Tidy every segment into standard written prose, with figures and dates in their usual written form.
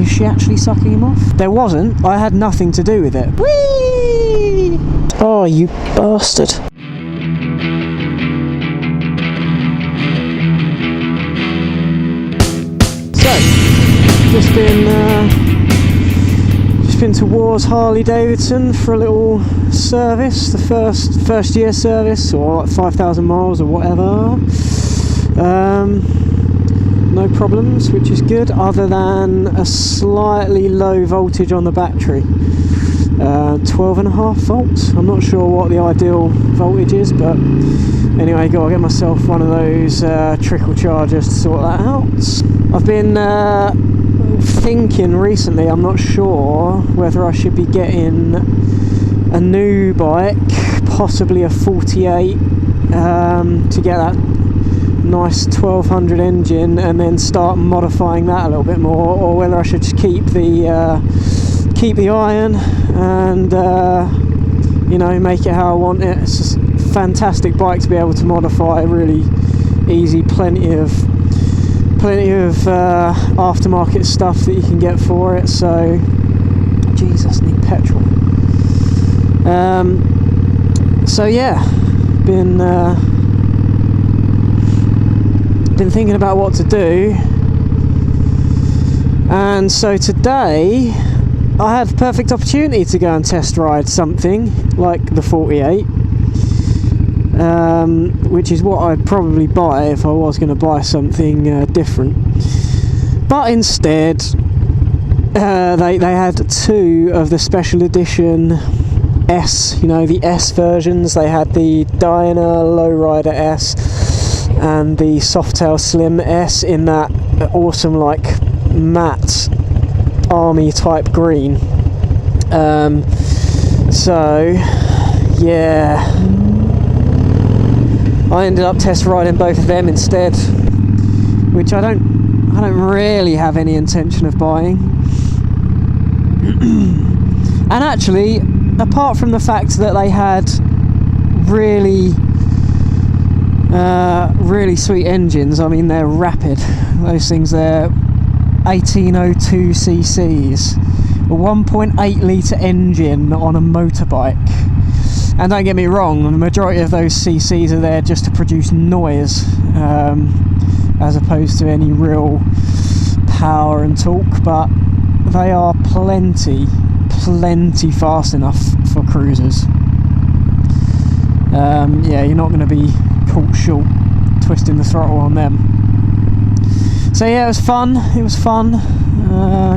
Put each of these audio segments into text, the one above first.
is she actually sucking him off? There wasn't. I had nothing to do with it. Whee! Oh, you bastard. So, just been towards Harley Davidson for a little service, the first year service, or like 5,000 miles or whatever. No problems, which is good, other than a slightly low voltage on the battery. 12.5 volts. I'm not sure what the ideal voltage is, but anyway, gotta get myself one of those trickle chargers to sort that out. I've been thinking recently, I'm not sure whether I should be getting a new bike, possibly a 48, to get that nice 1200 engine and then start modifying that a little bit more, or whether I should just keep the iron and you know, make it how I want it. It's just a fantastic bike to be able to modify, really easy, plenty of aftermarket stuff that you can get for it. So Jesus, need petrol. So yeah, been thinking about what to do, and so today I had the perfect opportunity to go and test ride something like the 48, which is what I'd probably buy if I was going to buy something different. But instead, they had two of the special edition S, you know, the S versions. They had the Dyna Lowrider S and the Softail Slim S in that awesome, like, matte army type green. So yeah, I ended up test riding both of them instead, which I don't really have any intention of buying. And actually, apart from the fact that they had really sweet engines, I mean, they're rapid. Those things, they're 1802 cc's, a 1.8 litre engine on a motorbike. And don't get me wrong, the majority of those cc's are there just to produce noise, as opposed to any real power and torque, but they are plenty fast enough for cruisers. Yeah, you're not going to be caught short twisting the throttle on them. So yeah, it was fun.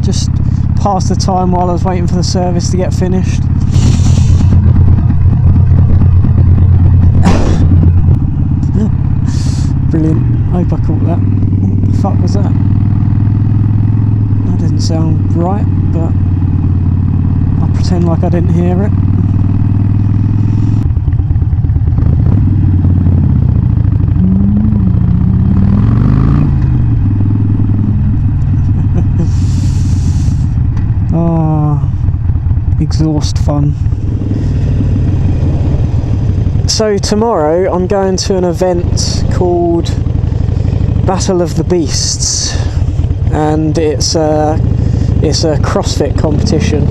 Just passed the time while I was waiting for the service to get finished. Brilliant. I hope I caught that. What the fuck was that? That didn't sound right, but I'll pretend like I didn't hear it. Exhaust fun. So tomorrow I'm going to an event called Battle of the Beasts, and it's a CrossFit competition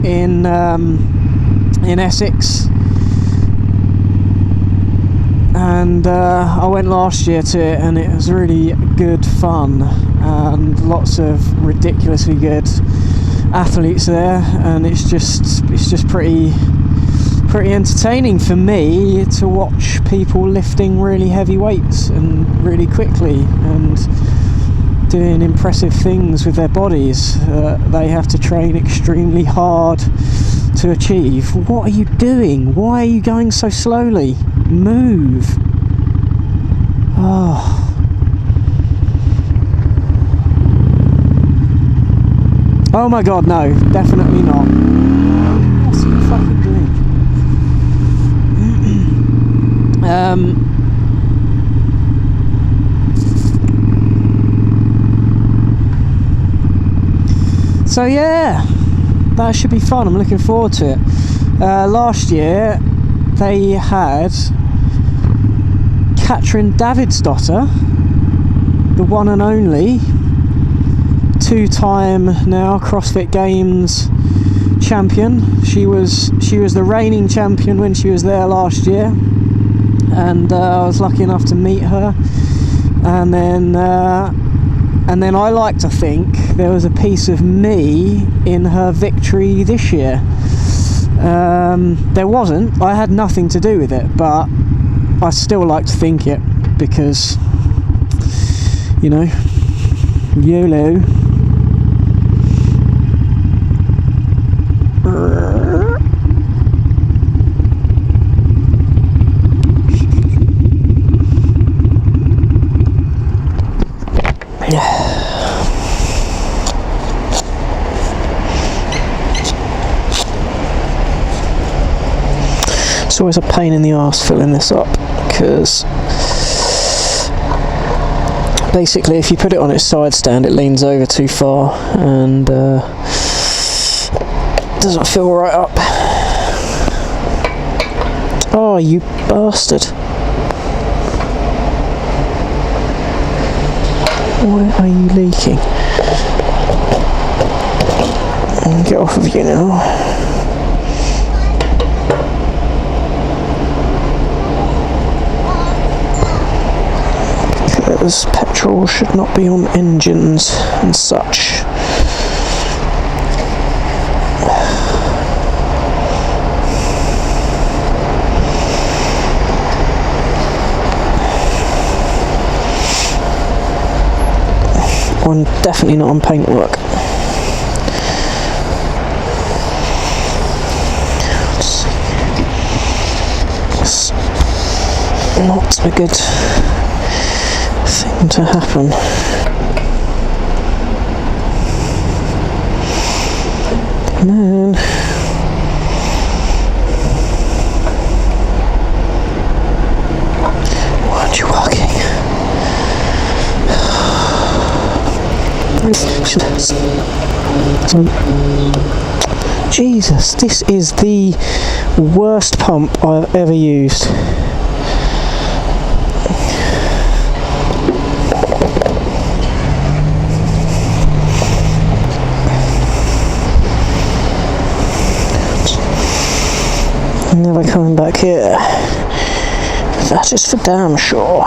in Essex, and I went last year to it, and it was really good fun, and lots of ridiculously good athletes there, and it's just pretty entertaining for me to watch people lifting really heavy weights and really quickly and doing impressive things with their bodies. They have to train extremely hard to achieve. What are you doing? Why are you going so slowly? Move. Oh. Oh my god, no, definitely not. What's he fucking doing? So yeah, that should be fun. I'm looking forward to it. Last year they had Katrin Davidsdottir, the one and only two-time now CrossFit Games champion. She was the reigning champion when she was there last year, and I was lucky enough to meet her. And then I like to think there was a piece of me in her victory this year. There wasn't. I had nothing to do with it, but I still like to think it, because, you know, YOLO. It's always a pain in the arse filling this up, because basically if you put it on its side stand it leans over too far and doesn't fill right up. Oh, you bastard. Why are you leaking? I'll get off of you now. Because petrol should not be on engines and such. I'm definitely not on paintwork. It's not a good thing to happen. Come on. Why aren't you walking? Jesus, this is the worst pump I've ever used. I'm never coming back here. That is for damn sure.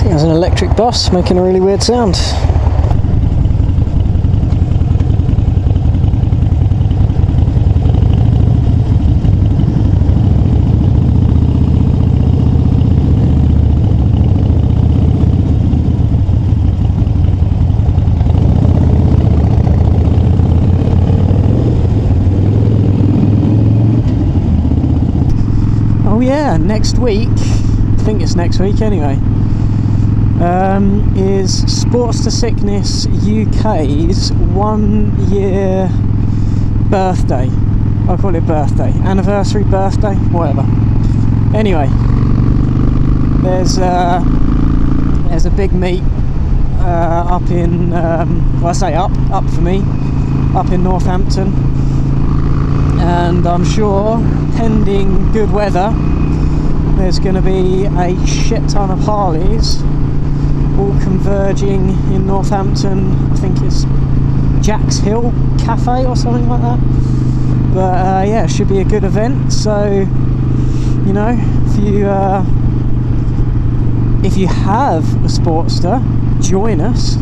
There's an electric bus making a really weird sound. Oh yeah, next week, I think it's next week anyway, is Sportster Sickness UK's 1 year birthday. I'll call it birthday, anniversary, birthday, whatever. Anyway, there's a big meet up in, well, I say up for me, up in Northampton, and I'm sure, pending good weather, there's going to be a shit ton of Harleys all converging in Northampton. I think it's Jack's Hill Cafe or something like that. But yeah, it should be a good event. So, you know, if you have a Sportster, join us.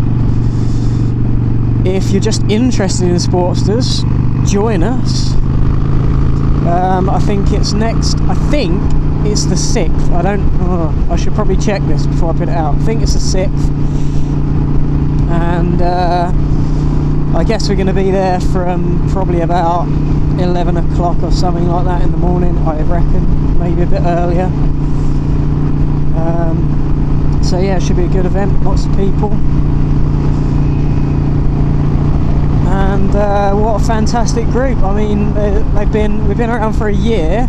If you're just interested in Sportsters, join us. I think it's next. I think it's the 6th. I should probably check this before I put it out. I think it's the 6th, and I guess we're going to be there from probably about 11 o'clock or something like that in the morning, I reckon, maybe a bit earlier. So yeah, it should be a good event, lots of people, and what a fantastic group. I mean, we've been around for a year.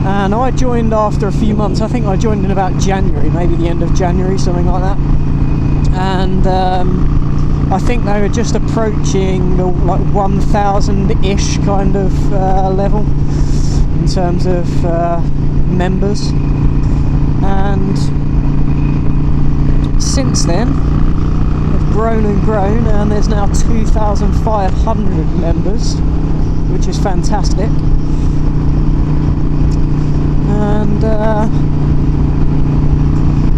And I joined after a few months. I think I joined in about January, maybe the end of January, something like that. And I think they were just approaching the like 1,000-ish kind of level in terms of members. And since then have grown and grown, and there's now 2,500 members, which is fantastic. And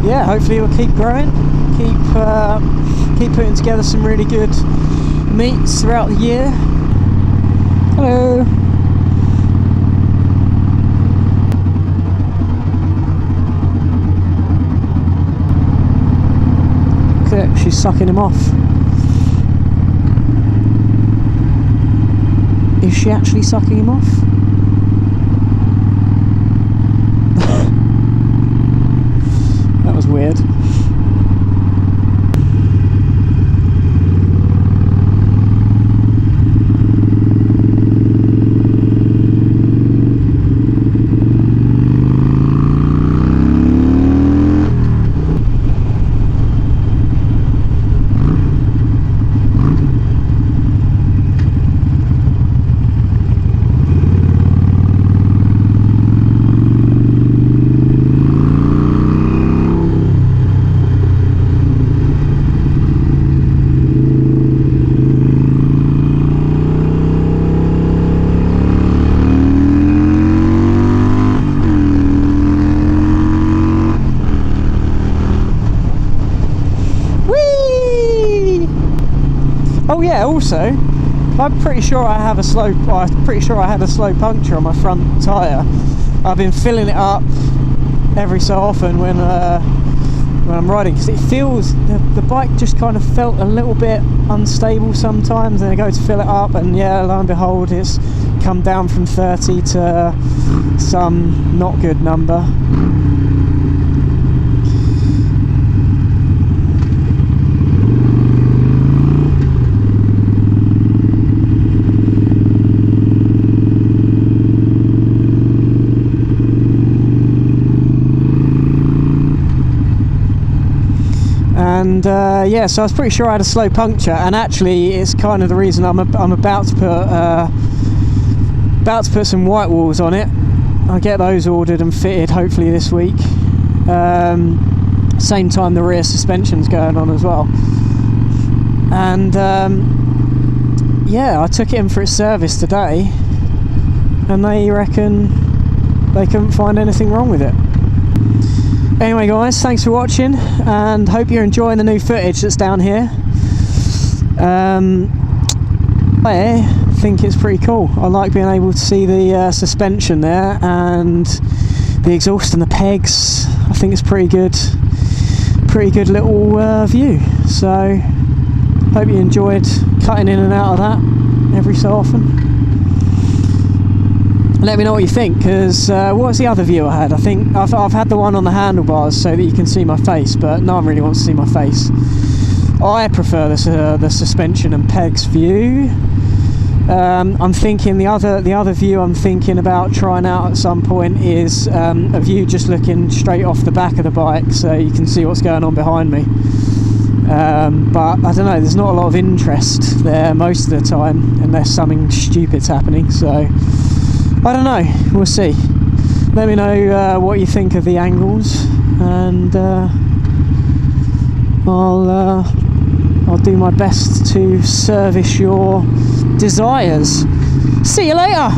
yeah, hopefully we'll keep growing, keep putting together some really good meets throughout the year. Hello. Look at it, she's sucking him off. Is she actually sucking him off? That was weird. Oh yeah, also, I'm pretty sure I had a slow puncture on my front tyre. I've been filling it up every so often when I'm riding, because it feels, the bike just kind of felt a little bit unstable sometimes, and I go to fill it up, and yeah, lo and behold, it's come down from 30 to some not good number. And yeah, so I was pretty sure I had a slow puncture, and actually it's kind of the reason I'm about to put some white walls on it. I'll get those ordered and fitted hopefully this week. Same time the rear suspension's going on as well. And yeah, I took it in for its service today, and they reckon they couldn't find anything wrong with it. Anyway guys, thanks for watching, and hope you're enjoying the new footage that's down here. I think it's pretty cool. I like being able to see the suspension there, and the exhaust and the pegs. I think it's pretty good little view. So hope you enjoyed cutting in and out of that every so often. Let me know what you think, because what was the other view I had? I think I've had the one on the handlebars so that you can see my face, but no one really wants to see my face. I prefer the suspension and pegs view. I'm thinking the other view I'm thinking about trying out at some point is a view just looking straight off the back of the bike, so you can see what's going on behind me. But I don't know, there's not a lot of interest there most of the time, unless something stupid's happening, so I don't know, we'll see. Let me know what you think of the angles, and I'll do my best to service your desires. See you later!